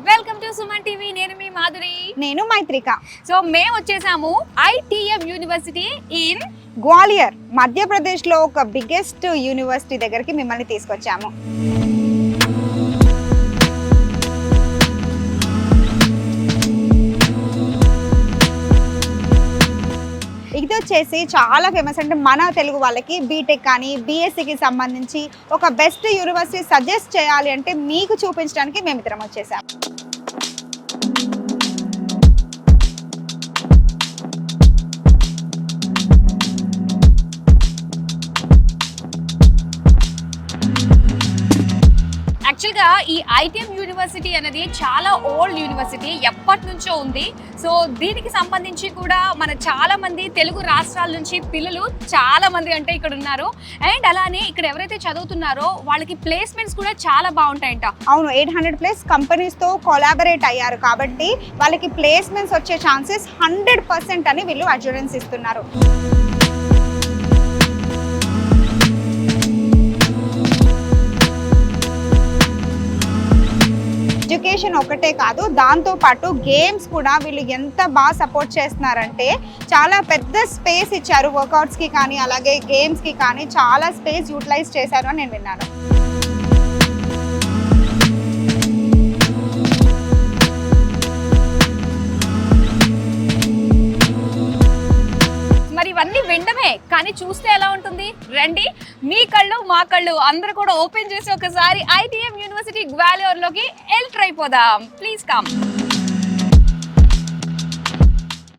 Welcome to Suman TV. నేను మీ మాధురి. నేను మైత్రిక. So మేము వచ్చేసాము ITM యూనివర్సిటీ ఇన్ గ్వాలియర్, మధ్యప్రదేశ్లో ఒక బిగ్గెస్ట్ యూనివర్సిటీ దగ్గరికి మిమ్మల్ని తీసుకొచ్చాము. ఇది వచ్చేసి చాలా ఫేమస్, అంటే మన తెలుగు వాళ్ళకి బీటెక్ కానీ బీఎస్సీకి సంబంధించి ఒక బెస్ట్ యూనివర్సిటీ సజెస్ట్ చేయాలి అంటే మీకు చూపించడానికి మేమిద్దరం వచ్చేసాం. యాక్చువల్గా ఈ ITM యూనివర్సిటీ అనేది చాలా ఓల్డ్ యూనివర్సిటీ, ఎప్పటి నుంచో ఉంది. సో దీనికి సంబంధించి కూడా మన చాలా మంది తెలుగు రాష్ట్రాల నుంచి పిల్లలు చాలా మంది అంటే ఇక్కడ ఉన్నారు. అండ్ అలానే ఇక్కడ ఎవరైతే చదువుతున్నారో వాళ్ళకి ప్లేస్మెంట్స్ కూడా చాలా బాగుంటాయంట. అవును, 800+ కంపెనీస్తో కొలాబరేట్ అయ్యారు కాబట్టి వాళ్ళకి ప్లేస్మెంట్స్ వచ్చే ఛాన్సెస్ 100% అని వీళ్ళు అష్యూరెన్స్ ఇస్తున్నారు. ఎడ్యుకేషన్ ఒకటే కాదు, దాంతో పాటు గేమ్స్ కూడా వీళ్ళు ఎంత బాగా సపోర్ట్ చేస్తున్నారంటే చాలా పెద్ద స్పేస్ ఇచ్చారు వర్కౌట్స్కి కానీ అలాగే గేమ్స్కి కానీ చాలా స్పేస్ యూటిలైజ్ చేశారు అని నేను విన్నాను. మరి ఇవన్నీ వినడమే కానీ చూస్తే ఎలా ఉంటుంది? రండి, మీ కళ్ళు మా కళ్ళు అందరూ కూడా ఓపెన్ చేసి ఒకసారి ITM యూనివర్సిటీ గ్వాలియర్లోకి ఎంటర్ అయిపోదాం. Please come.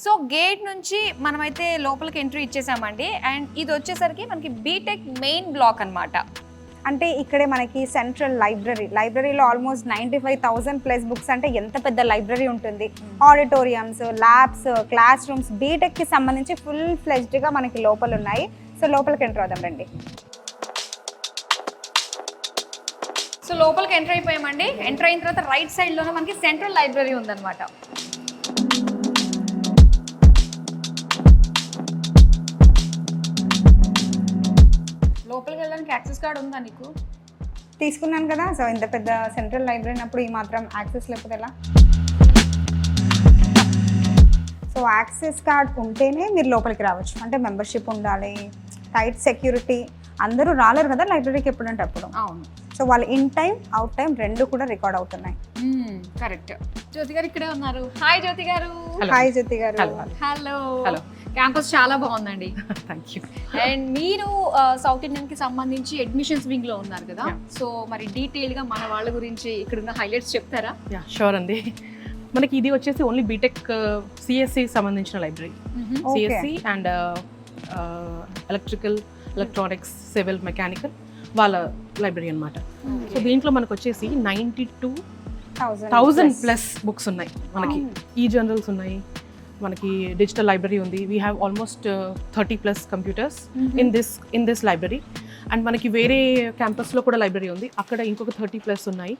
సో గేట్ నుంచి మనమైతే లోపలికి ఎంట్రీ ఇచ్చేసామండి. అండ్ ఇది వచ్చేసరికి మనకి బీటెక్ మెయిన్ బ్లాక్ అన్నమాట. అంటే ఇక్కడే మనకి సెంట్రల్ లైబ్రరీలో ఆల్మోస్ట్ 95,000+ బుక్స్, అంటే ఎంత పెద్ద లైబ్రరీ ఉంటుంది. ఆడిటోరియంస్, ల్యాబ్స్, క్లాస్ రూమ్స్, బీటెక్కి సంబంధించి ఫుల్ ఫ్లెజ్డ్గా మనకి లోపల ఉన్నాయి. సో లోపలికి ఎంటర్ అవుదాం రండి. సో లోపలికి ఎంటర్ అయిపోయామండి. ఎంటర్ అయిన తర్వాత రైట్ సైడ్లోనే మనకి సెంట్రల్ లైబ్రరీ ఉందన్నమాట. లోపలికి వెళ్ళడానికి యాక్సెస్ కార్డ్ ఉందా నీకు? తీసుకున్నాను కదా. సో ఇంత పెద్ద సెంట్రల్ లైబ్రరీ అప్పుడు ఈ మాత్రం యాక్సెస్ లేకపోతే ఎలా? సో యాక్సెస్ కార్డ్ ఉంటేనే మీరు లోపలికి రావచ్చు. అంటే మెంబర్షిప్ ఉండాలి, టైట్ సెక్యూరిటీ. అందరూ రాలేరు కదా లైబ్రరీకి ఎప్పుడంటే అప్పుడు. అవును. సో వాళ్ళు ఇన్ టైం అవుట్ టైం రెండు కూడా రికార్డ్ అవుతున్నాయి. కరెక్ట్. జ్యోతి గారు ఇక్కడే ఉన్నారు. హాయ్ జ్యోతి గారు. హాయ్ జ్యోతి గారు. హలో. క్యాంపస్ చాలా బాగుందండి. Thank you. అండ్ మీరు సౌత్ ఇండియన్ కి సంబంధించి అడ్మిషన్స్ వింగ్ లో ఉన్నారు కదా. సో మరి డీటెయిల్ గా మన వాళ్ళ గురించి ఇక్కడ ఉన్న హైలైట్స్ చెప్తారా? షూర్ అండి. మనకి ఇది వచ్చేసి ఓన్లీ బీటెక్ సిఎస్సి సంబంధించిన library. CSC and electrical, electronics, civil, mechanical వాళ్ళ లైబ్రరీ అనమాట. సో దీంట్లో మనకు వచ్చేసి 92,000+ బుక్స్ ఉన్నాయి. మనకి ఈ జర్నల్స్ ఉన్నాయి, మనకి డిజిటల్ లైబ్రరీ ఉంది. We have almost 30+ computers in this library. And మనకి వేరే క్యాంపస్లో కూడా లైబ్రరీ ఉంది, అక్కడ ఇంకొక 30+ ఉన్నాయి.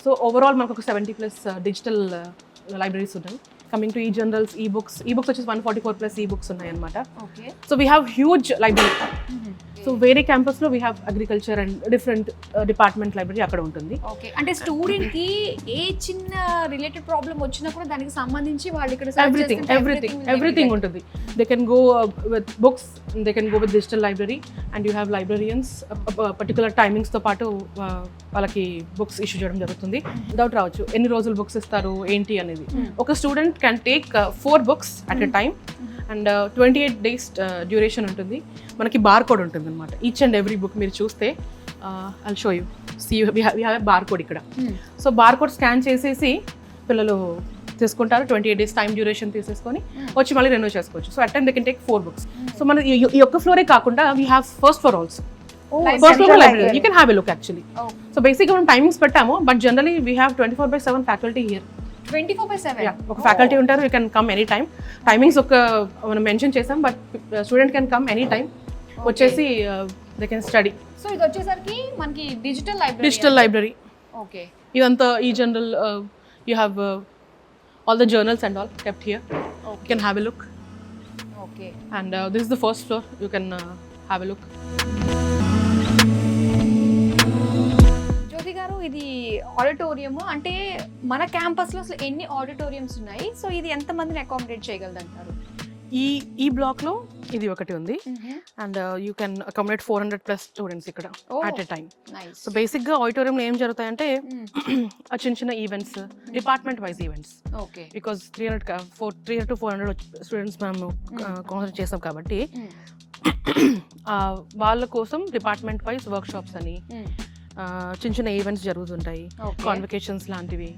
సో ఓవరాల్ మనకు ఒక 70+ డిజిటల్ లైబ్రరీస్ ఉన్నాయి. కమింగ్ టు ఈ జర్నల్స్, ఈ బుక్స్ వచ్చేసి 144+ ఈ బుక్స్ ఉన్నాయి అనమాట. So we have huge library. So వేరే క్యాంపస్లో we have agriculture and different department library అక్కడ ఉంటుంది. ఓకే, అంటే స్టూడెంట్ కి ఏ చిన్న రిలేటెడ్ ప్రాబ్లం వచ్చినా కూడా దానికి సంబంధించి వాళ్ళు ఇక్కడ ఎవ్రీథింగ్ ఉంటుంది. They can go with books, they can go with digital library and you have librarians particular టైమింగ్స్తో పాటు వాళ్ళకి బుక్స్ ఇష్యూ చేయడం జరుగుతుంది. డౌట్ రావచ్చు ఎన్ని రోజులు బుక్స్ ఇస్తారు ఏంటి అనేది. ఒక student can take 4 books at a time and 28 days duration ఉంటుంది. మనకి బార్ కోడ్ ఉంటుంది అనమాట. ఈచ్ అండ్ ఎవ్రీ బుక్ మీరు చూస్తే I'll show you. We have a bar code ఇక్కడ. సో బార్ కోడ్ స్కాన్ చేసేసి పిల్లలు తీసుకుంటారు. 28 days టైం డ్యూరేషన్ తీసేసుకొని వచ్చి మళ్ళీ రెన్యూ చేసుకోవచ్చు. So at time they can take 4 books. So మన ఈ ఒక్క ఫ్లోరే కాకుండా we have first floor also. First floor library you can have a look actually. So బేసిక్గా మనం టైమింగ్స్ పెట్టాము, but generally we have 24/7 faculty here. 24/7 ఒక faculty ఉంటారు. You can come any time. Timings ఒక మనం మెన్షన్ చేసాం, but student can come any time. వచ్చేసి they can study. So ఇది వచ్చేసరికి మనకి డిజిటల్ లైబ్రరీ. ఓకే, ఇదంతా ఈ general you have all the journals and all kept here. You can have a look. Okay, and this is the first floor. You can have a look. Jyothi గారు ఇది auditorium అంటే మన campus లో అసలు ఎన్ని auditoriums ఉన్నాయి, సో ఇది ఎంత మందిని అకామిడేట్ చేయగలదు అంటారు? ఈ బ్లాక్ లో ఇది ఒకటి ఉంది and you can accommodate 400+ students ఇక్కడ at a time. So basic గా ఆడిటోరియంలో ఏం జరుగుతాయంటే చిన్న చిన్న events, department wise events, okay because 300 to 400 students మేము కాన్సన్ట్రేట్ చేస్తాం కాబట్టి వాళ్ళ కోసం డిపార్ట్మెంట్ వైజ్ వర్క్ షాప్స్ అని చిన్న చిన్న ఈవెంట్స్ జరుగుతుంటాయి, కాన్వకేషన్స్ లాంటివి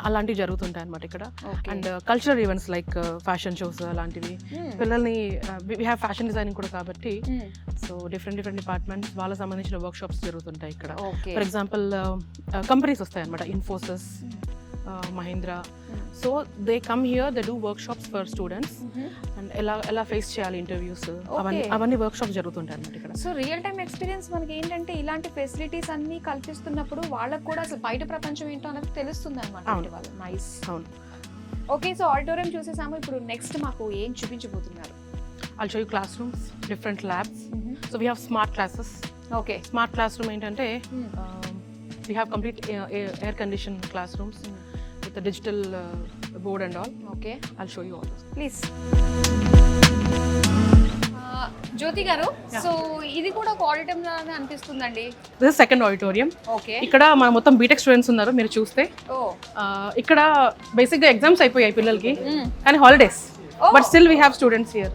అలాంటివి జరుగుతుంటాయి అనమాట ఇక్కడ. And cultural events like fashion shows అలాంటివి పిల్లల్ని వీ హ్యావ్ ఫ్యాషన్ డిజైనింగ్ కూడా కాబట్టి సో డిఫరెంట్ డిపార్ట్మెంట్స్ వాళ్ళకి సంబంధించిన వర్క్ షాప్స్ జరుగుతుంటాయి ఇక్కడ. ఫర్ ఎగ్జాంపుల్ కంపెనీస్ వస్తాయి అనమాట, Infosys, Mahindra. So they come here, they do work shops for students and ఎలా ఫేస్ చేయాలి ఇంటర్వ్యూస్, అవన్నీ వర్క్ షాప్స్ జరుగుతుంటాయి అనమాట ఇక్కడ. సో రియల్ టైమ్ ఎక్స్పీరియన్స్ మనకి ఏంటంటే ఇలాంటి ఫెసిలిటీస్ అన్ని కల్పిస్తున్నప్పుడు వాళ్ళకు కూడా అసలు బయట ప్రపంచం ఏంటో అనేది తెలుస్తుంది అనమాట. నైస్. అవును. ఓకే, సో ఆడిటోరియం చూసేసాము, ఇప్పుడు నెక్స్ట్ మాకు ఏం చూపించబోతున్నారు? I'll show you classrooms, different labs. So we have smart classes. Okay. Smart classroom ఏంటంటే we have complete air conditioned classrooms with a digital board and all. Okay. I'll show you all this. Please. జ్యోతి గారు, so ఇది కూడా ఒక auditorium లానే అనిపిస్తుందండి. This is second auditorium. Okay. ఇక్కడ మన మొత్తం బీటెక్ స్టూడెంట్స్ ఉన్నారు మీరు చూస్తే. ఇక్కడ బేసిక్గా ఎగ్జామ్స్ అయిపోయాయి పిల్లలకి కానీ holidays, but still we have students here.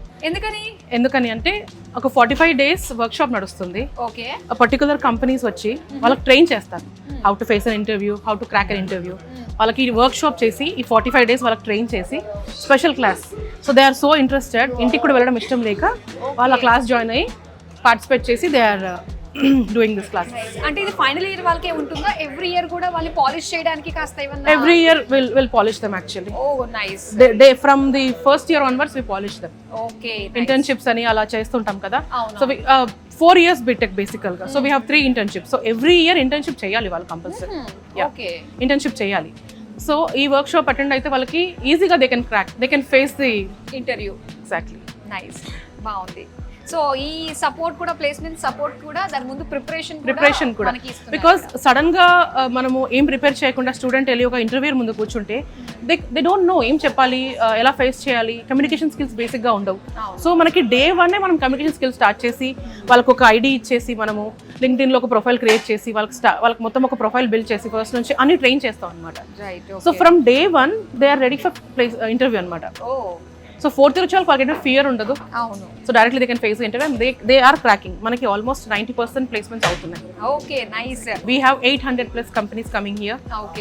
ఎందుకని అంటే ఒక 45 days వర్క్ షాప్ నడుస్తుంది. ఓకే. పర్టికులర్ కంపెనీస్ వచ్చి వాళ్ళకి ట్రైన్ చేస్తారు, how to face an interview, how to crack an interview. వాళ్ళకి వర్క్ షాప్ చేసి ఈ 45 days వాళ్ళకి ట్రైన్ చేసి special class. So they are so interested, ఇంటికి కూడా వెళ్ళడం ఇష్టం లేక వాళ్ళ క్లాస్ జాయిన్ అయ్యి పార్టిసిపేట్ చేసి they are doing this class. అంటే ఇది ఫైనల్ ఇయర్ వాళ్ళకే ఉంటుందా? ఎవ్రీ ఇయర్ కూడా వాళ్ళు పాలిష్ చేయడానికి కాస్త ఏమన్నా? Every year will polish them actually. Oh nice. They from the first year onwards we polish them. Okay. Internships అని అలా చేస్తుంటాం కదా. సో 4 years బీటెక్ బేసికల్ గా. So we have 3 internships. So every year internship చేయాలి వాళ్ళు కంపల్సరీ. ఓకే. ఇంటర్న్షిప్ చేయాలి. So ఈ వర్క్ షాప్ అటెండ్ అయితే వాళ్ళకి ఈజీగా they can crack, they can face the interview. Exactly. Nice, బాగుంది. సో ఈ సపోర్ట్ కూడా, ప్లేస్మెంట్ సపోర్ట్ కూడా, దాని ముందు ప్రిపరేషన్ కూడా బికాస్ సడన్ గా మనము ఏం ప్రిపేర్ చేయకుండా స్టూడెంట్ వెళ్ళి ఒక ఇంటర్వ్యూ ముందు కూర్చుంటే దే డోంట్ నో ఏం చెప్పాలి, ఎలా ఫేస్ చేయాలి, కమ్యూనికేషన్ స్కిల్స్ బేసిక్ గా ఉండవు. సో మనకి Day 1 మనం కమ్యూనికేషన్ స్కిల్స్ స్టార్ట్ చేసి వాళ్ళకి ఒక ఐడి ఇచ్చేసి మనము LinkedIn లో ఒక ప్రొఫైల్ క్రియేట్ చేసి వాళ్ళకి మొత్తం ఒక ప్రొఫైల్ బిల్డ్ చేసి ఫస్ట్ నుంచి అన్ని ట్రైన్ చేస్తాం అనమాట. So from Day 1 they are ready for interview అనమాట. సో 4th year వచ్చి వాళ్ళకి ఫియర్ ఉండదు. అవును. So directly they can face interview and they are cracking. మనకి ఆల్మోస్ట్ 90% ప్లేస్మెంట్స్ అవుతున్నాయి. Okay, nice. We have 800+ companies coming here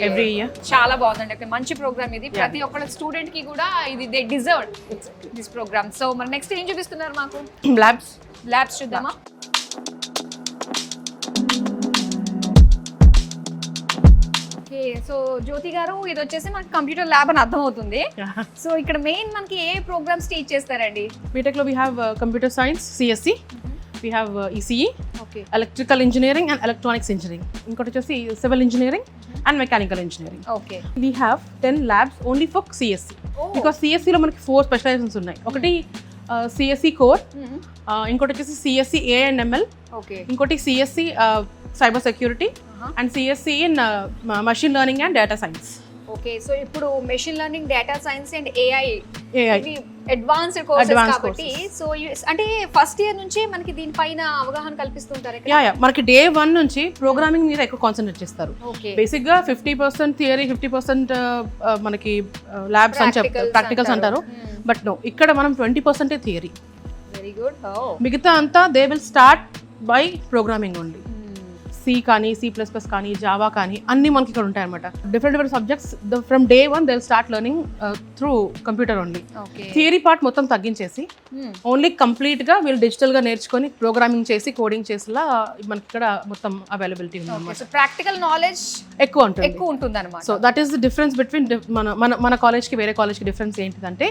every year. చాలా బాగుందండి. ఒక మంచి ప్రోగ్రామ్ ఇది. ప్రతి ఒక్క స్టూడెంట్ కి కూడా ఇది they deserve this programme. So మరి నెక్స్ట్ ఏం చూపిస్తున్నారు మాకు? ల్యాబ్స్ చూద్దామా? ఓకే, సో జ్యోతి గారు ఇది వచ్చేసి మనకి కంప్యూటర్ ల్యాబ్ అని అర్థం అవుతుంది. సో ఇక్కడ మెయిన్ మనకి ఏ ప్రోగ్రామ్స్ టీచ్ చేస్తారండి? బీటెక్ లో we have computer science, CSE, we have ECE, electrical engineering and electronics engineering, ఇంకోటి వచ్చేసి civil engineering and mechanical engineering. Okay. We have 10 labs only for CSE because CSE లో మనకి 4 specialisations ఉన్నాయి. ఒకటి CSE core, ఇంకోటి వచ్చేసి CSE AI&ML, ఇంకోటి CSE cyber security and CSE in machine learning and data science. Okay, so ఇప్పుడు machine learning, data science and AI advanced courses కాబట్టి so అంటే ఫస్ట్ ఇయర్ నుంచి మనకి దీనిపైన అవగాహన కల్పిస్తుంటారు. మనకి Day 1 నుంచి ప్రోగ్రామింగ్ మీద ఎక్కువ కాన్సన్ట్రేట్ చేస్తారు. బేసిక్ గా 50% థియరీ, 50% మనకి ల్యాబ్స్ అని చెప్తారు, ప్రాక్టికల్స్ అంటారు. బట్ నో, ఇక్కడ మనం 20% థియరీ. Very good. మిగతా అంతా they will start by programming only. C కానీ, C++ కానీ, జావా కానీ అన్ని మనకి ఇక్కడ ఉంటాయి అనమాట. Different subjects from Day 1 they will start learning through computer only. Theory part మొత్తం తగ్గించేసి ఓన్లీ కంప్లీట్ గా వీళ్ళు డిజిటల్ గా నేర్చుకొని ప్రోగ్రామింగ్ చేసి, కోడింగ్ చేసేలా మనకి ఇక్కడ మొత్తం అవైలబిలిటీ ఉంది. ప్రాక్టికల్ నాలెడ్జ్ ఎక్కువ ఉంటుంది అనమాట. So that is the difference between మన కాలేజ్ కి వేరే కాలేజ్ కి డిఫరెన్స్ ఏంటిదంటే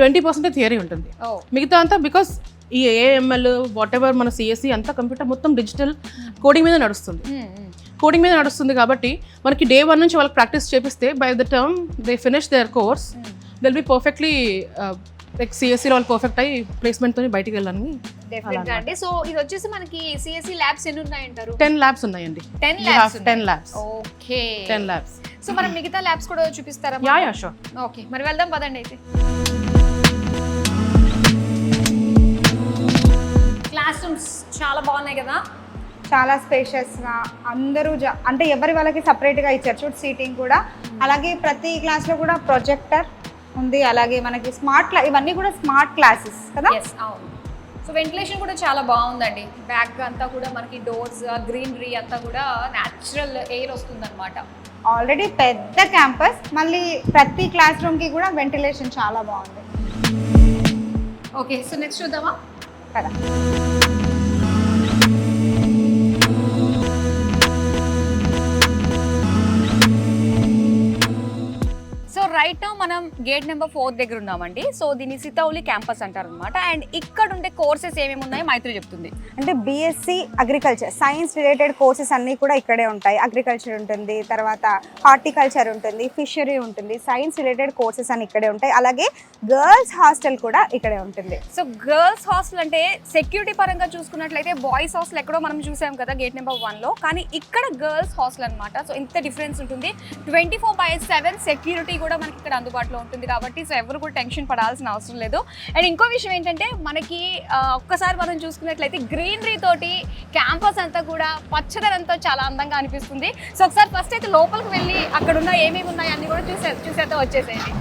20% థియరీ ఉంటుంది, మిగతా అంతా బికాస్ ఈ AML వాట్ ఎవర్ మన CSE అంతా కంప్యూటర్ మొత్తం డిజిటల్ కోడింగ్ మీద నడుస్తుంది కాబట్టి మనకి Day 1 నుంచి వాళ్ళకి ప్రాక్టీస్ చేపిస్తే by the term they finish their course they will be perfectly like సిఎస్సిలో వాళ్ళు పర్ఫెక్ట్ అయ్యి ప్లేస్మెంట్తో బయటికి వెళ్ళాలని డెఫినెట్ గా అండి. సో ఇది వచ్చేసి మనకి సిఎస్సి ల్యాబ్స్ ఎన్ని ఉన్నాయంటారు? 10 ల్యాబ్స్ ఉన్నాయండి. 10 labs. 10 labs. Okay, 10 labs. So మనం మిగతా ల్యాబ్స్ కూడా చూపిస్తారా? Yeah sure. ఓకే, మరి వెళ్దాం పదండి అయితే. క్లాస్ రూమ్స్ చాలా బాగున్నాయి కదా. చాలా స్పేషియస్గా అందరూ అంటే ఎవరి వాళ్ళకి సపరేట్గా ఇచ్చారు చూడు సీటింగ్ కూడా. అలాగే ప్రతి క్లాస్లో కూడా ప్రొజెక్టర్ ఉంది. అలాగే మనకి ఇవన్నీ కూడా స్మార్ట్ క్లాసెస్ కదా. ఎస్, అవును. సో వెంటిలేషన్ కూడా చాలా బాగుందండి. బ్యాక్ అంతా కూడా మనకి డోర్స్, గ్రీనరీ అంతా కూడా న్యాచురల్ ఎయిర్ వస్తుందన్నమాట. ఆల్రెడీ పెద్ద క్యాంపస్, మళ్ళీ ప్రతి క్లాస్ రూమ్కి కూడా వెంటిలేషన్ చాలా బాగుంది. ఓకే, సో నెక్స్ట్ చూద్దామా కదా. సో రైట్ నౌ మనం గేట్ నెంబర్ 4 దగ్గర ఉన్నామండి. సో దీన్ని సితౌలి క్యాంపస్ అంటారు అనమాట. అండ్ ఇక్కడ ఉండే కోర్సెస్ ఏమేమి ఉన్నాయో మైత్రి చెప్తుంది. అంటే BSc agriculture science related courses అన్నీ కూడా ఇక్కడే ఉంటాయి. అగ్రికల్చర్ ఉంటుంది, తర్వాత హార్టికల్చర్ ఉంటుంది, ఫిషరీ ఉంటుంది, సైన్స్ రిలేటెడ్ కోర్సెస్ అన్ని ఇక్కడే ఉంటాయి. అలాగే గర్ల్స్ హాస్టల్ కూడా ఇక్కడే ఉంటుంది. సో గర్ల్స్ హాస్టల్ అంటే సెక్యూరిటీ పరంగా చూసుకున్నట్లయితే బాయ్స్ హాస్టల్ ఎక్కడో మనం చూసాం కదా గేట్ నెంబర్ 1లో, కానీ ఇక్కడ గర్ల్స్ హాస్టల్ అనమాట. సో ఇంత డిఫరెన్స్ ఉంటుంది. 24/7 సెక్యూరిటీ కూడా మనకి ఇక్కడ అందుబాటులో ఉంటుంది కాబట్టి సో ఎవరు కూడా టెన్షన్ పడాల్సిన అవసరం లేదు. అండ్ ఇంకో విషయం ఏంటంటే మనకి ఒక్కసారి మనం చూసుకున్నట్లయితే గ్రీనరీ తోటి క్యాంపస్ అంతా కూడా పచ్చదనంతో చాలా అందంగా అనిపిస్తుంది. సో ఒకసారి ఫస్ట్ అయితే లోపలికి వెళ్ళి అక్కడ ఉన్న ఏమేమి ఉన్నాయి అన్ని కూడా చూసేస్తే వచ్చేసేయండి.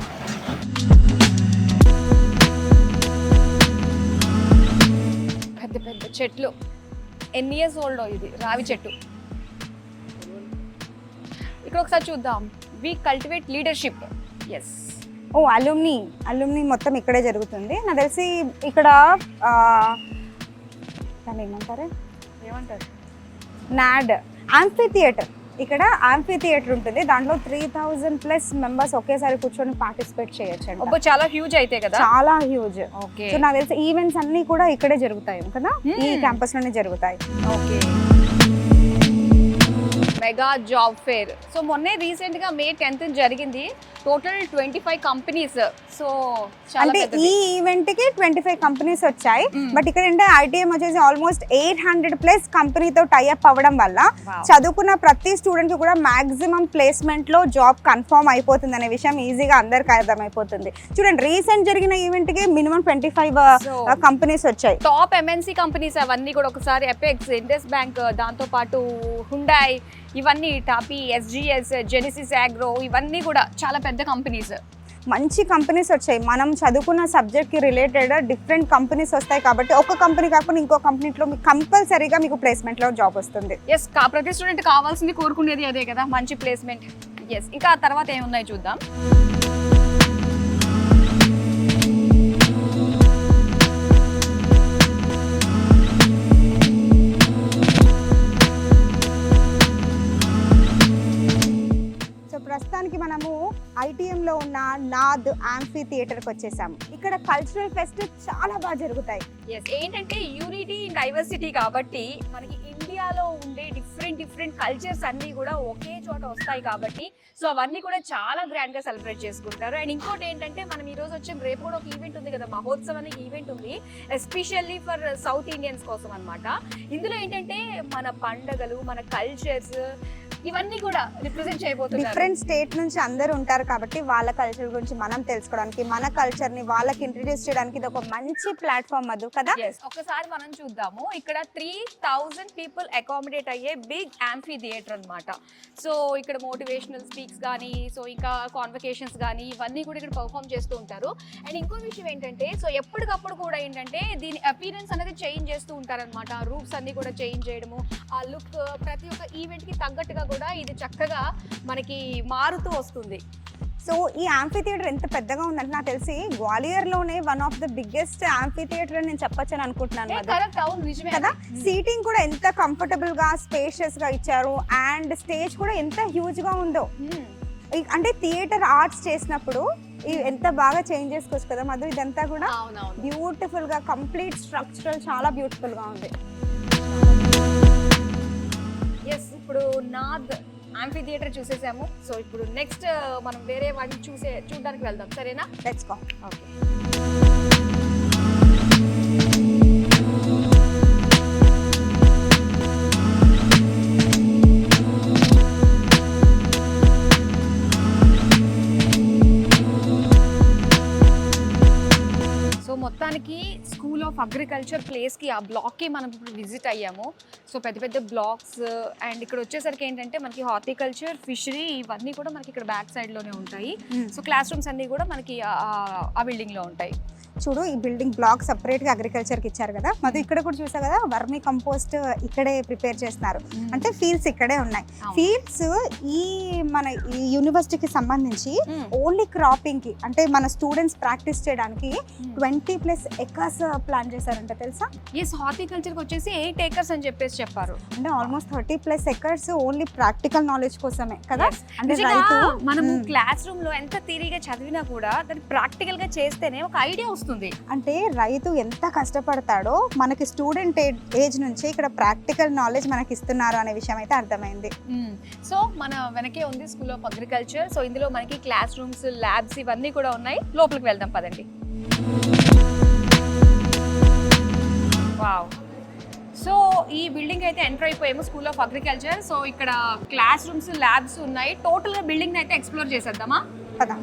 పెద్ద పెద్ద చెట్లు, ఎన్ని ఇయర్స్ ఓల్డ్ ఇది రావి చెట్టు. ఇక్కడ ఒకసారి చూద్దాం. వి కల్టివేట్ లీడర్షిప్. ఎస్, ఓ అలుమ్ని మొత్తం ఇక్కడే జరుగుతుంది. నాకు తెలిసి ఇక్కడ దాన్ని ఏమంటారు నాడ్ ఆంఫీ థియేటర్. ఇక్కడ ఆంఫీ థియేటర్ ఉంటుంది. దాంట్లో 3000+ మెంబర్స్ ఒకేసారి కూర్చొని పార్టిసిపేట్ చేయొచ్చు. చాలా హ్యూజ్ అయితే కదా. చాలా హ్యూజ్. ఓకే, సో నాకు తెలిసి ఈవెంట్స్ అన్ని కూడా ఇక్కడే జరుగుతాయి కదా, ఈ క్యాంపస్ లోనే జరుగుతాయి. Okay. Mega job fair. So మొన్నే రీసెంట్ గా May 10th జరిగింది. Total 25 companies. సో అంటే ఈ ఈవెంట్ కి 25 కంపెనీస్ వచ్చాయి. బట్ ఇక్కడ ఏంటంటే ఐటీఎం వచ్చేసి ఆల్మోస్ట్ 800+ కంపెనీతో టైఅప్ అవ్వడం వల్ల చదువుకున్న ప్రతి స్టూడెంట్ కి కూడా మాక్సిమం ప్లేస్మెంట్ లో జాబ్ కన్ఫర్మ్ అయిపోతుంది అనే విషయం ఈజీగా అందరికి అర్థమైపోతుంది. చూడండి, రీసెంట్ జరిగిన ఈవెంట్ కి మినిమం 25 కంపెనీస్ వచ్చాయి. టాప్ ఎంఎన్సీ కంపెనీస్ అవన్నీ కూడా ఒకసారి ఎపెక్స్, ఇండస్ బ్యాంక్, దాంతో పాటు హుండాయ్, ఇవన్నీ టాపీ, ఎస్జిఎస్, జెనిసిస్ అగ్రో, ఇవన్నీ కూడా చాలా పెద్ద కంపెనీస్. మంచి కంపెనీస్ వచ్చాయి. మనం చదువుకున్న సబ్జెక్ట్కి రిలేటెడ్ డిఫరెంట్ కంపెనీస్ వస్తాయి కాబట్టి ఒక కంపెనీ కాకుండా ఇంకో కంపెనీలో మీకు కంపల్సరీగా మీకు ప్లేస్మెంట్లో జాబ్ వస్తుంది. ఎస్, ప్రతి స్టూడెంట్ కావాల్సింది కోరుకునేది అదే కదా, మంచి ప్లేస్మెంట్. ఎస్, ఇంకా ఆ తర్వాత ఏమున్నాయి చూద్దాం. ప్రస్తుతానికి మనము ఐటీఎంలో ఉన్న నాద్ ఆంఫీ థియేటర్కి వచ్చేసాము. ఇక్కడ కల్చరల్ ఫెస్ట్ చాలా బాగా జరుగుతాయి. ఎస్, ఏంటంటే యూనిటీ ఇన్ డైవర్సిటీ కాబట్టి మనకి ఇండియాలో ఉండే డిఫరెంట్ కల్చర్స్ అన్నీ కూడా ఒకే చోట వస్తాయి కాబట్టి సో అవన్నీ కూడా చాలా గ్రాండ్ గా సెలబ్రేట్ చేసుకుంటారు. అండ్ ఇంకోటి ఏంటంటే మనం ఈ రోజు వచ్చే రేపు కూడా ఒక ఈవెంట్ ఉంది కదా, మహోత్సవ్ అనే ఈవెంట్ ఉంది, ఎస్పెషల్లీ ఫర్ సౌత్ ఇండియన్స్ కోసం అన్నమాట. ఇందులో ఏంటంటే మన పండగలు, మన కల్చర్స్ ఇవన్నీ కూడా రిప్రజెంట్ చేయబోతున్నారు. డిఫరెంట్ స్టేట్ నుంచి అందరూ ఉంటారు కాబట్టి వాళ్ళ కల్చర్ గురించి మనం తెలుసుకోవడానికి, మన కల్చర్ ని వాళ్ళకి ఇంట్రడ్యూస్ చేయడానికి ఇది ఒక మంచి ప్లాట్ఫామ్ అది కదా. ఒకసారి మనం చూద్దాము. ఇక్కడ 3000 పీపుల్ అకామిడేట్ అయ్యే బిగ్ యాంఫీ థియేటర్ అన్నమాట. సో ఇక్కడ మోటివేషనల్ స్పీక్స్ కానీ, సో ఇంకా కాన్వకేషన్స్ కానీ ఇవన్నీ కూడా ఇక్కడ పర్ఫామ్ చేస్తూ ఉంటారు. అండ్ ఇంకో విషయం ఏంటంటే సో ఎప్పటికప్పుడు కూడా ఏంటంటే దీని అపీరెన్స్ అనేది చేంజ్ చేస్తూ ఉంటారనమాట. రూప్స్ అన్ని కూడా చేంజ్ చేయడము, ఆ లుక్ ప్రతి ఒక్క ఈవెంట్ కి తగ్గట్టుగా కూడా ఇది చక్కగా మనకి మారుతూ వస్తుంది. సో ఈ యాంఫీ థియేటర్ ఎంత పెద్దగా ఉందంటే నాకు తెలిసి గ్వాలియర్లోనే one of the biggest amphitheatre అని నేను చెప్పొచ్చని అనుకుంటున్నాను కదా. సీటింగ్ కూడా ఎంత కంఫర్టబుల్ గా స్పేషియస్ గా ఇచ్చారు. అండ్ స్టేజ్ కూడా ఎంత హ్యూజ్ గా ఉందో. అంటే థియేటర్ ఆర్ట్స్ చేసినప్పుడు ఎంత బాగా చేంజ్ చేసుకోవచ్చు కదా మధు. ఇదంతా కూడా బ్యూటిఫుల్ గా కంప్లీట్ స్ట్రక్చరల్ చాలా బ్యూటిఫుల్ గా ఉంది. ఎస్, ఇప్పుడు నాద్ యాంఫీ థియేటర్ చూసేసాము. సో ఇప్పుడు నెక్స్ట్ మనం వేరే వాటిని చూడడానికి వెళ్దాం, సరేనా? Let's go. ఓకే. మొత్తానికి స్కూల్ ఆఫ్ అగ్రికల్చర్ ప్లేస్కి ఆ బ్లాక్కి మనం ఇప్పుడు విజిట్ అయ్యాము. సో పెద్ద పెద్ద బ్లాక్స్ అండ్ ఇక్కడ వచ్చేసరికి ఏంటంటే మనకి హార్టికల్చర్, ఫిషరీ ఇవన్నీ కూడా మనకి ఇక్కడ బ్యాక్ సైడ్లోనే ఉంటాయి. సో క్లాస్ రూమ్స్ అన్నీ కూడా మనకి ఆ బిల్డింగ్లో ఉంటాయి. చూడు ఈ బిల్డింగ్ బ్లాక్ సపరేట్గా అగ్రికల్చర్కి ఇచ్చారు కదా, మరి ఇక్కడ కూడా చూసా కదా వర్మీ కంపోస్ట్ ఇక్కడే ప్రిపేర్ చేస్తున్నారు. అంటే ఫీల్డ్స్ ఇక్కడే ఉన్నాయి. ఫీల్డ్స్ ఈ మన ఈ యూనివర్సిటీకి సంబంధించి ఓన్లీ క్రాపింగ్కి అంటే మన స్టూడెంట్స్ ప్రాక్టీస్ చేయడానికి 20+ ఎకర్స్ ప్లాన్ చేశారంట తెలుసా? ఎస్, హార్టికల్చర్కి వచ్చేసి 8 acres అని చెప్పారు. అంటే almost 30+ acres only practical knowledge కోసమే కదా. అంటే మనము క్లాస్ రూమ్ లో ఎంత థియరీగా చదివినా కూడా దాన్ని ప్రాక్టికల్ గా చేస్తేనే ఒక ఐడియా వస్తుంది. అంటే రైతు ఎంత కష్టపడతాడో మనకి స్టూడెంట్ ఏజ్ నుంచి ఇక్కడ ప్రాక్టికల్ నాలెడ్జ్ మనకి ఇస్తున్నారు అనే విషయం అయితే అర్థమైంది. సో మన వెనకే ఉంది స్కూల్ ఆఫ్ అగ్రికల్చర్. సో ఇందులో మనకి క్లాస్ రూమ్స్, ల్యాబ్స్ ఇవన్నీ కూడా ఉన్నాయి. లోపలికి వెళ్దాం పదండి. వావ్, సో ఈ బిల్డింగ్ అయితే ఎంటర్ అయిపోయాము, స్కూల్ ఆఫ్ అగ్రికల్చర్. సో ఇక్కడ క్లాస్ రూమ్స్, ల్యాబ్స్ ఉన్నాయి. టోటల్గా బిల్డింగ్ అయితే ఎక్స్ప్లోర్ చేసేద్దామా? కదా.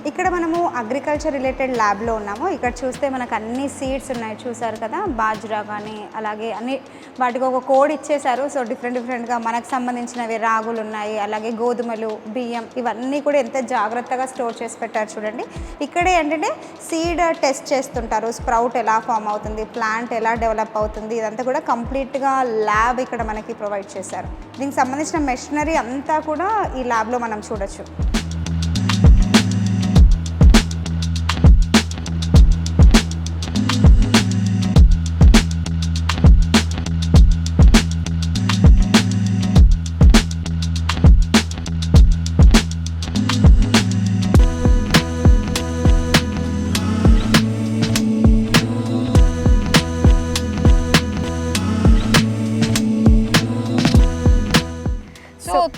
ఇక్కడ మనము అగ్రికల్చర్ రిలేటెడ్ ల్యాబ్లో ఉన్నాము. ఇక్కడ చూస్తే మనకు అన్ని సీడ్స్ ఉన్నాయి, చూసారు కదా. బాజ్రా కానీ అలాగే అన్ని వాటికి ఒక కోడ్ ఇచ్చేశారు. సో డిఫరెంట్గా మనకు సంబంధించినవి రాగులు ఉన్నాయి, అలాగే గోధుమలు, బియ్యం ఇవన్నీ కూడా ఎంత జాగ్రత్తగా స్టోర్ చేసి పెట్టారు చూడండి. ఇక్కడే ఏంటంటే సీడ్ టెస్ట్ చేస్తుంటారు, స్ప్రౌట్ ఎలా ఫామ్ అవుతుంది, ప్లాంట్ ఎలా డెవలప్ అవుతుంది, ఇదంతా కూడా కంప్లీట్గా ల్యాబ్ ఇక్కడ మనకి ప్రొవైడ్ చేశారు. దీనికి సంబంధించిన మెషినరీ అంతా కూడా ఈ ల్యాబ్లో మనం చూడొచ్చు.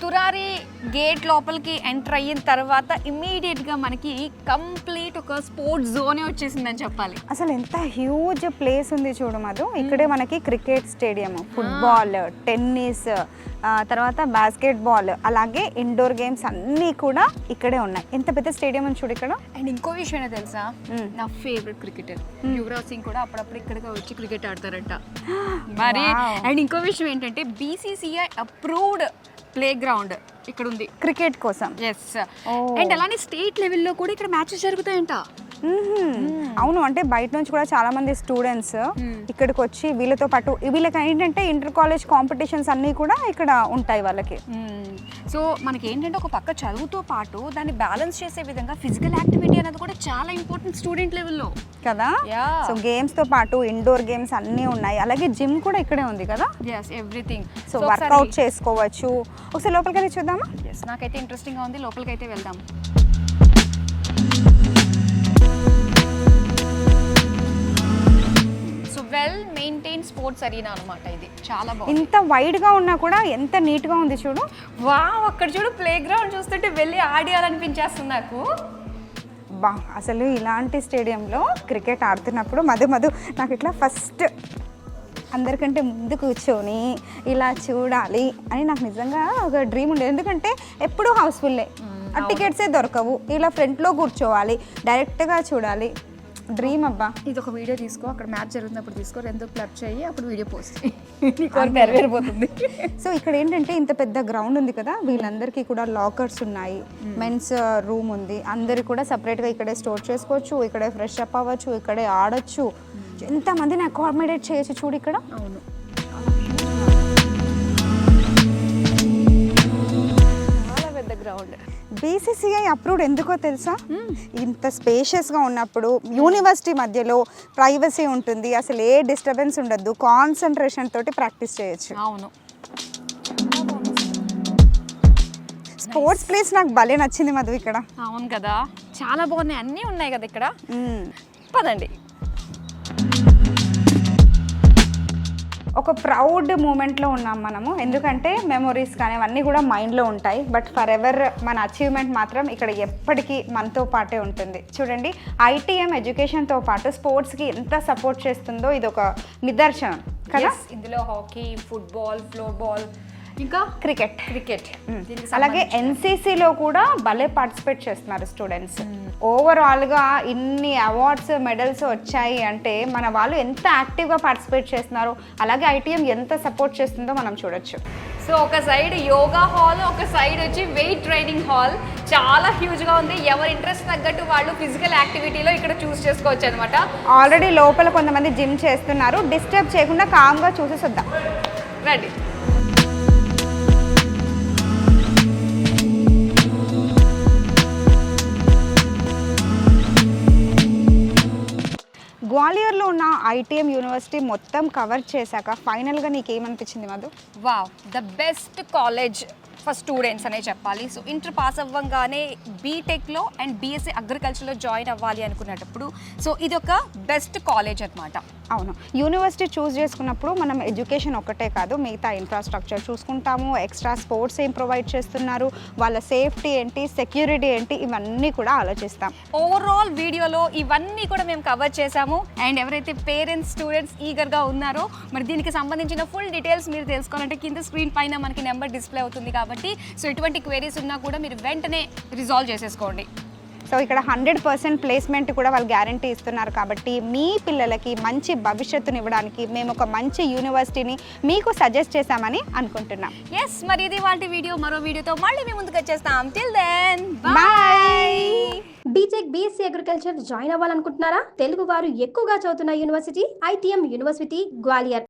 తురారి గేట్ లోపలికి ఎంటర్ అయిన తర్వాత ఇమ్మీడియట్ గా మనకి కంప్లీట్ ఒక స్పోర్ట్స్ జోనే వచ్చేసిందని చెప్పాలి. అసలు ఎంత హ్యూజ్ ప్లేస్ ఉంది చూడు మధు. ఇక్కడే మనకి క్రికెట్ స్టేడియం, ఫుట్బాల్, టెన్నిస్, తర్వాత బాస్కెట్బాల్, అలాగే ఇండోర్ గేమ్స్ అన్నీ కూడా ఇక్కడే ఉన్నాయి. ఎంత పెద్ద స్టేడియం అని చూడు ఇక్కడ. అండ్ ఇంకో విషయం ఏంటో తెలుసా, నా ఫేవరెట్ క్రికెటర్ యువరాజ్ సింగ్ కూడా అప్పుడప్పుడు ఇక్కడికి వచ్చి క్రికెట్ ఆడతారంట మరి. అండ్ ఇంకో విషయం ఏంటంటే BCCI అప్రూవ్డ్ ప్లే గ్రౌండ్ ఇక్కడ ఉంది క్రికెట్ కోసం. ఎస్, అండ్ అలానే స్టేట్ లెవెల్లో కూడా ఇక్కడ మ్యాచెస్ జరుగుతాయంట. అవును, అంటే బయట నుంచి కూడా చాలా మంది స్టూడెంట్స్ ఇక్కడికి వచ్చి వీళ్ళతో పాటు వీళ్ళకి ఏంటంటే ఇంటర్ కాలేజ్ కాంపిటీషన్స్ అన్నీ కూడా ఇక్కడ ఉంటాయి వాళ్ళకి. సో మనకి ఏంటంటే ఒక పక్క చదువుతో పాటు దాన్ని బ్యాలెన్స్ చేసే విధంగా ఫిజికల్ యాక్టివిటీ అనేది కూడా చాలా ఇంపార్టెంట్ స్టూడెంట్ లెవెల్లో కదా. సో గేమ్స్ తో పాటు ఇండోర్ గేమ్స్ అన్నీ ఉన్నాయి, అలాగే జిమ్ కూడా ఇక్కడే ఉంది కదా. ఎవ్రీథింగ్. సో వర్కౌట్ చేసుకోవచ్చు. ఒకసారి లోపలికి వెళ్ళి చూద్దామా? నాకైతే ఇంట్రెస్టింగ్ గా ఉంది, లోపలికి అయితే వెళ్దాం. వెల్ మెయింటైన్ స్పోర్ట్స్ అరీనా అన్నమాట ఇది. చాలా బాగుంది. ఇంత వైడ్ గా ఉన్నా కూడా ఎంత నీట్ గా ఉంది చూడు. వావ్, అక్కడ చూడు ప్లే గ్రౌండ్ చూస్తుంటే వెళ్ళి ఆడియాలనిపించేస్తుంది నాకు. బా, అసలు ఇలాంటి స్టేడియంలో క్రికెట్ ఆడుతున్నప్పుడు మధు నాకు ఇట్లా ఫస్ట్ అందరికంటే ముందు కూర్చొని ఇలా చూడాలి అని నాకు నిజంగా ఒక డ్రీమ్ ఉండేది. ఎందుకంటే ఎప్పుడూ హౌస్ఫుల్లే, టికెట్సే దొరకవు, ఇలా ఫ్రంట్లో కూర్చోవాలి, డైరెక్ట్గా చూడాలి. డ్రీమ్ అబ్బా. ఇది ఒక వీడియో తీసుకో, అక్కడ మ్యాచ్ జరుగుతున్నప్పుడు తీసుకో, రెండు క్లబ్ చేయి, అప్పుడు వీడియో పోస్ట్ నెరవేరిపోతుంది. సో ఇక్కడ ఏంటంటే ఇంత పెద్ద గ్రౌండ్ ఉంది కదా, వీళ్ళందరికీ కూడా లాకర్స్ ఉన్నాయి, మెన్స్ రూమ్ ఉంది, అందరు కూడా సపరేట్గా ఇక్కడే స్టోర్ చేసుకోవచ్చు, ఇక్కడే ఫ్రెష్ అప్ అవ్వచ్చు, ఇక్కడే ఆడొచ్చు, ఎంతమందిని అకామిడేట్ చేయొచ్చు చూడు ఇక్కడ. అవును, చాలా పెద్ద గ్రౌండ్. BCCI అప్రూవ్డ్ ఎందుకో తెలుసా? ఇంత స్పేషియస్గా ఉన్నప్పుడు యూనివర్సిటీ మధ్యలో ప్రైవసీ ఉంటుంది, అసలు ఏ డిస్టర్బెన్స్ ఉండదు, కాన్సన్ట్రేషన్ తోటి ప్రాక్టీస్ చేయొచ్చు. అవును, స్పోర్ట్స్ ప్లేస్ నాకు భలే నచ్చింది మధు ఇక్కడ. అవును కదా, చాలా బాగున్నాయి, అన్నీ ఉన్నాయి కదా ఇక్కడ. పదండి. ఒక ప్రౌడ్ మూమెంట్లో ఉన్నాం మనము, ఎందుకంటే మెమొరీస్ కానీ అవన్నీ కూడా మైండ్లో ఉంటాయి. బట్ ఫర్ ఎవర్ మన అచీవ్మెంట్ మాత్రం ఇక్కడ ఎప్పటికీ మనతో పాటే ఉంటుంది. చూడండి, ఐటీఎం ఎడ్యుకేషన్తో పాటు స్పోర్ట్స్కి ఎంత సపోర్ట్ చేస్తుందో ఇది ఒక నిదర్శనం కదా. ఇందులో హాకీ, ఫుట్బాల్, ఫ్లోర్బాల్, ఇంకా క్రికెట్. అలాగే ఎన్సీసీలో కూడా భలే పార్టిసిపేట్ చేస్తున్నారు స్టూడెంట్స్. ఓవరాల్గా ఇన్ని అవార్డ్స్, మెడల్స్ వచ్చాయి అంటే మన వాళ్ళు ఎంత యాక్టివ్గా పార్టిసిపేట్ చేస్తున్నారు, అలాగే ఐటీఎం ఎంత సపోర్ట్ చేస్తుందో మనం చూడొచ్చు. సో ఒక సైడ్ యోగా హాల్, ఒక సైడ్ వచ్చి వెయిట్ ట్రైనింగ్ హాల్, చాలా హ్యూజ్గా ఉంది. ఎవరి ఇంట్రెస్ట్ తగ్గట్టు వాళ్ళు ఫిజికల్ యాక్టివిటీలో ఇక్కడ చూస్ చేసుకోవచ్చు అనమాట. ఆల్రెడీ లోపల కొంతమంది జిమ్ చేస్తున్నారు. డిస్టర్బ్ చేయకుండా కామ్గా చూసేసి వద్దాం, రండి. గ్వాలియర్లో ఉన్న ఐటీఎం యూనివర్సిటీ మొత్తం కవర్ చేశాక ఫైనల్గా నీకేమనిపించింది మధు? Wow, the best college for students అనే చెప్పాలి. సో ఇంటర్ పాస్ అవ్వగానే బీటెక్లో అండ్ బీఎస్సీ అగ్రికల్చర్లో జాయిన్ అవ్వాలి అనుకునేటప్పుడు సో ఇది ఒక బెస్ట్ కాలేజ్ అనమాట. అవును, యూనివర్సిటీ చూస్ చేసుకున్నప్పుడు మనం ఎడ్యుకేషన్ ఒక్కటే కాదు, మిగతా ఇన్ఫ్రాస్ట్రక్చర్ చూసుకుంటాము, ఎక్స్ట్రా స్పోర్ట్స్ ఏం ప్రొవైడ్ చేస్తున్నారు, వాళ్ళ సేఫ్టీ ఏంటి, సెక్యూరిటీ ఏంటి, ఇవన్నీ కూడా ఆలోచిస్తాం. ఓవరాల్ వీడియోలో ఇవన్నీ కూడా మేము కవర్ చేసాము. అండ్ ఎవరైతే పేరెంట్స్, స్టూడెంట్స్ ఈగర్గా ఉన్నారో మరి దీనికి సంబంధించిన ఫుల్ డీటెయిల్స్ మీరు తెలుసుకోవాలంటే కింద స్క్రీన్ పైన మనకి నెంబర్ డిస్ప్లే అవుతుంది కాబట్టి సో ఎటువంటి క్వైరీస్ ఉన్నా కూడా మీరు వెంటనే రిజాల్వ్ చేసేసుకోండి. సో ఇక్కడ 100% ప్లేస్మెంట్ కూడా వాళ్ళు గ్యారంటీ ఇస్తున్నారు కాబట్టి మీ పిల్లలకి మంచి భవిష్యత్తుని ఇవ్వడానికి మేము ఒక మంచి యూనివర్సిటీని మీకు సజెస్ట్ చేశామని అనుకుంటున్నాం. ఎస్, మరి ఇది వాటి వీడియో. మరో వీడియోతో మళ్ళీ మేము ముందుకు వచ్చేస్తాం. Till then bye. BTech, BSc agriculture join అవ్వాలనుకుంటున్నారా? తెలుగు వారు ఎక్కువగా చదువుతున్న యూనివర్సిటీ ఐటీఎం యూనివర్సిటీ గ్వాలియర్.